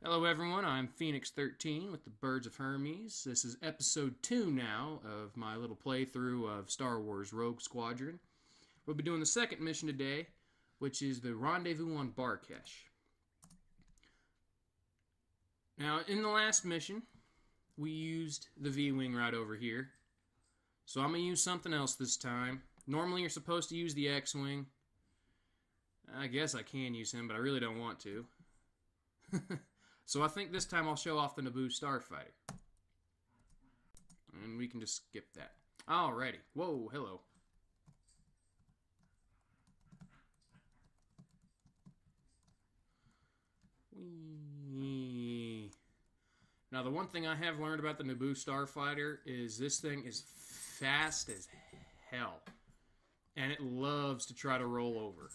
Hello everyone, I'm Feinix 13 with the Birds of Hermes. This is episode 2 now of my little playthrough of Star Wars Rogue Squadron. We'll be doing the second mission today, which is the Rendezvous on Barkesh. Now, in the last mission, we used the V-Wing right over here. So I'm going to use something else this time. Normally you're supposed to use the X-Wing. I guess I can use him, but I really don't want to. So I think this time I'll show off the Naboo Starfighter. And we can just skip that. Alrighty. Whoa, hello. Whee. Now the one thing I have learned about the Naboo Starfighter is this thing is fast as hell. And it loves to try to roll over.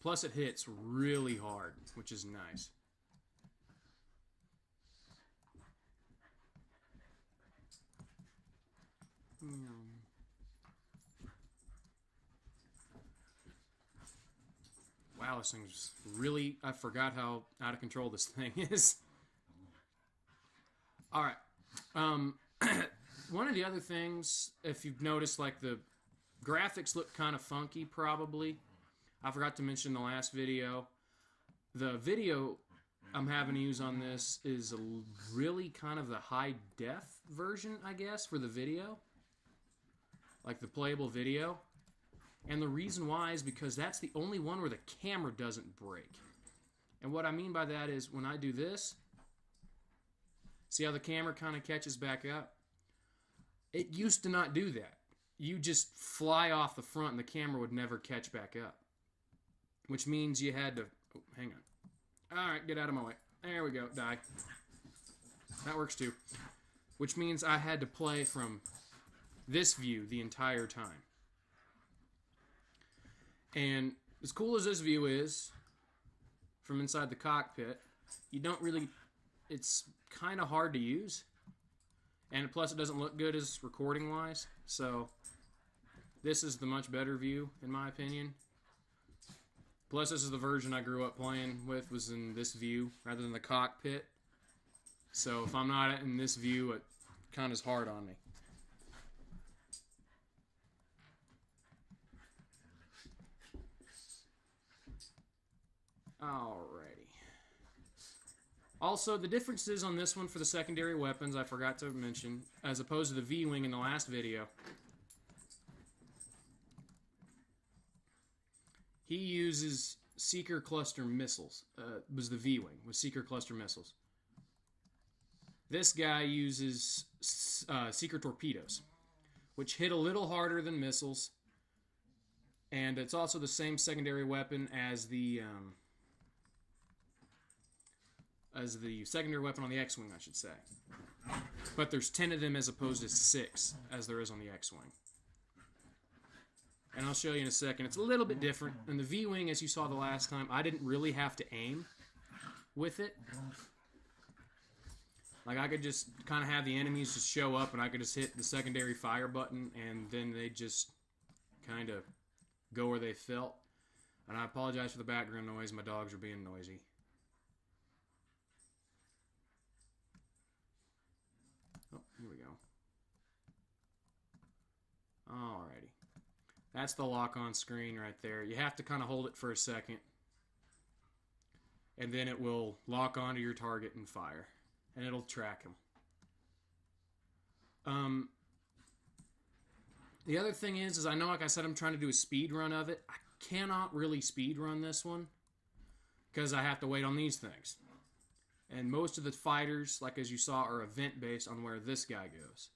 Plus it hits really hard, which is nice. Wow, this thing's really... I forgot how out of control this thing is. Alright. One of the other things, if you've noticed, like the graphics look kind of funky, probably. I forgot to mention in the last video. The video I'm having to use on this is really kind of the high-def version, I guess, for the video. Like the playable video. And the reason why is because that's the only one where the camera doesn't break. And what I mean by that is when I do this, see how the camera kind of catches back up? It used to not do that. You just fly off the front and the camera would never catch back up. Which means you had to... Oh, hang on. Alright, get out of my way. There we go. Die. That works too. Which means I had to play from this view the entire time. And as cool as this view is, from inside the cockpit, you don't really... It's kind of hard to use. And plus it doesn't look good as recording-wise. So, this is the much better view, in my opinion. Plus, this is the version I grew up playing with, was in this view, rather than the cockpit. So, if I'm not in this view, it kind of is hard on me. Alrighty. Also, the differences on this one for the secondary weapons, I forgot to mention, as opposed to the V-Wing in the last video. He uses Seeker Cluster missiles. Was the V-Wing, with Seeker Cluster missiles. This guy uses Seeker torpedoes, which hit a little harder than missiles. And it's also the same secondary weapon as the secondary weapon on the X-Wing, I should say. But there's 10 of them as opposed to 6, as there is on the X-Wing. And I'll show you in a second. It's a little bit different. And the V-Wing, as you saw the last time, I didn't really have to aim with it. Like, I could just kind of have the enemies just show up, and I could just hit the secondary fire button, and then they just kind of go where they felt. And I apologize for the background noise. My dogs are being noisy. Oh, here we go. Alrighty. That's the lock-on screen right there. You have to kind of hold it for a second. And then it will lock onto your target and fire. And it'll track him. The other thing is I know, like I said, I'm trying to do a speed run of it. I cannot really speed run this one. Because I have to wait on these things. And most of the fighters, like as you saw, are event-based on where this guy goes.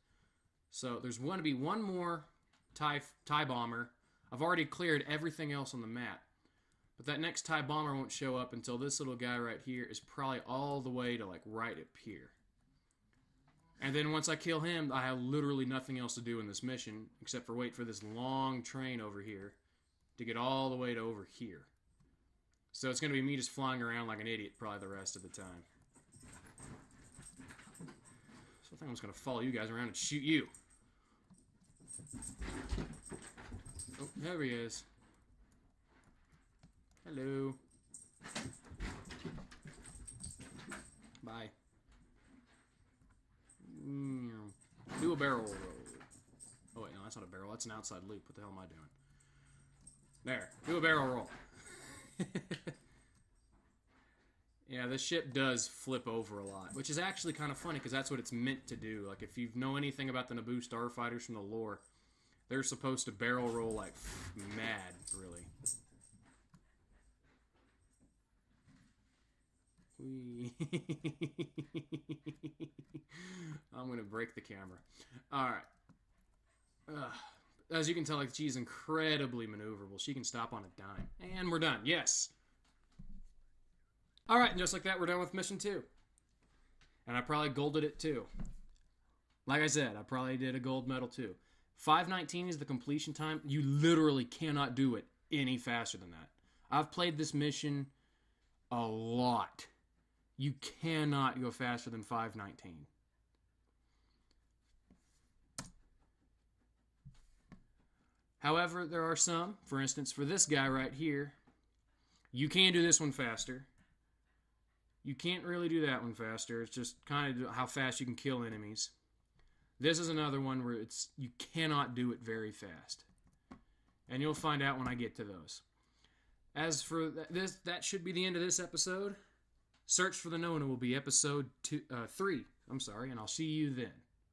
So there's going to be one more TIE bomber. I've already cleared everything else on the map. But that next TIE bomber won't show up until this little guy right here is probably all the way to like right up here. And then once I kill him, I have literally nothing else to do in this mission except for wait for this long train over here to get all the way to over here. So it's going to be me just flying around like an idiot probably the rest of the time. So think I'm just going to follow you guys around and shoot you. Oh, there he is. Hello. Bye. Do a barrel roll. Oh, wait, no, that's not a barrel. That's an outside loop. What the hell am I doing? There. Do a barrel roll. Yeah, this ship does flip over a lot, which is actually kind of funny because that's what it's meant to do. Like, if you know anything about the Naboo starfighters from the lore, they're supposed to barrel roll like mad, really. I'm going to break the camera. Alright. As you can tell, like, she's incredibly maneuverable. She can stop on a dime. And we're done. Yes. Alright, and just like that, we're done with mission 2. And I probably golded it too. Like I said, I probably did a gold medal too. 5:19 is the completion time. You literally cannot do it any faster than that. I've played this mission a lot. You cannot go faster than 5:19. However, there are some. For instance, for this guy right here, you can do this one faster. You can't really do that one faster. It's just kind of how fast you can kill enemies. This is another one where you cannot do it very fast. And you'll find out when I get to those. As for this, that should be the end of this episode. Search for the Nona will be episode 3. And I'll see you then.